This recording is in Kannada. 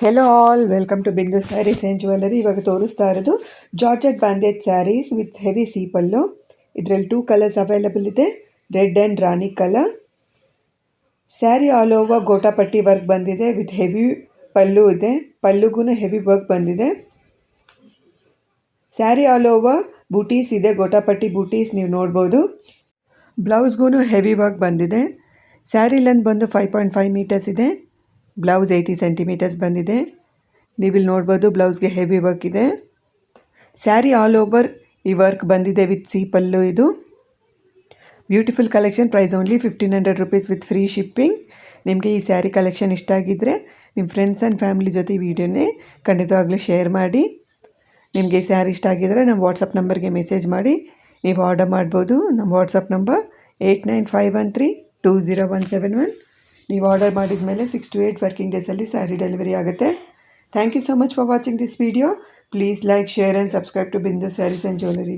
Hello all, welcome to Bindu sarees and jewellery. ಇವಾಗ ತೋರಿಸ್ತಾ ಇರೋದು georgette banded saris with heavy ಸೀಪಲ್ಲು. ಇದರಲ್ಲಿ 2 ಕಲರ್ಸ್ ಅವೈಲಬಲ್ ಇದೆ, red and rani colour. Sari all over gota patti work ಬಂದಿದೆ ವಿತ್ ಹೆವಿ ಪಲ್ಲು ಇದೆ, ಪಲ್ಲುಗೂ ಹೆವಿ ವರ್ಕ್ ಬಂದಿದೆ. ಸ್ಯಾರಿ ಆಲ್ ಓವರ್ ಬೂಟೀಸ್ ಇದೆ, ಗೋಟಾಪಟ್ಟಿ ಬೂಟೀಸ್ ನೀವು ನೋಡ್ಬೋದು. ಬ್ಲೌಸ್ಗೂ ಹೆವಿ ವರ್ಕ್ ಬಂದಿದೆ. ಸ್ಯಾರಿ ಲೆಂತ್ ಬಂದು 5.5 ಮೀಟರ್ಸ್ ಇದೆ, ಬ್ಲೌಸ್ 80 ಸೆಂಟಿಮೀಟರ್ಸ್ ಬಂದಿದೆ. ನೀವಿಲ್ಲಿ ನೋಡ್ಬೋದು ಬ್ಲೌಸ್ಗೆ ಹೆವಿ ವರ್ಕ್ ಇದೆ. ಸ್ಯಾರಿ ಆಲ್ ಓವರ್ ಈ ವರ್ಕ್ ಬಂದಿದೆ ವಿತ್ ಸೀಪಲ್ಲು. ಇದು beautiful collection. Price only 1500 rupees with free shipping. ನಿಮಗೆ ಈ ಸ್ಯಾರಿ ಕಲೆಕ್ಷನ್ ಇಷ್ಟ ಆಗಿದ್ದರೆ ನಿಮ್ಮ ಫ್ರೆಂಡ್ಸ್ ಆ್ಯಂಡ್ ಫ್ಯಾಮಿಲಿ ಜೊತೆ ಈ ವಿಡಿಯೋನೇ ಖಂಡಿತವಾಗ್ಲೂ ಶೇರ್ ಮಾಡಿ. ನಿಮಗೆ ಈ ಸ್ಯಾರಿ ಇಷ್ಟ ಆಗಿದ್ದರೆ ನಮ್ಮ ವಾಟ್ಸಪ್ ನಂಬರ್ಗೆ ಮೆಸೇಜ್ ಮಾಡಿ ನೀವು ಆರ್ಡರ್ ಮಾಡ್ಬೋದು. ನಮ್ಮ ವಾಟ್ಸಪ್ ನಂಬರ್ 8951320171. ನೀವು ಆರ್ಡರ್ ಮಾಡಿದ ಮೇಲೆ 6 to 8 ವರ್ಕಿಂಗ್ ಡೇಸಲ್ಲಿ ಸ್ಯಾರಿ ಡೆಲಿವರಿ ಆಗುತ್ತೆ. Thank you so much for watching this video. Please like, share and subscribe to Bindu sarees and jewellery.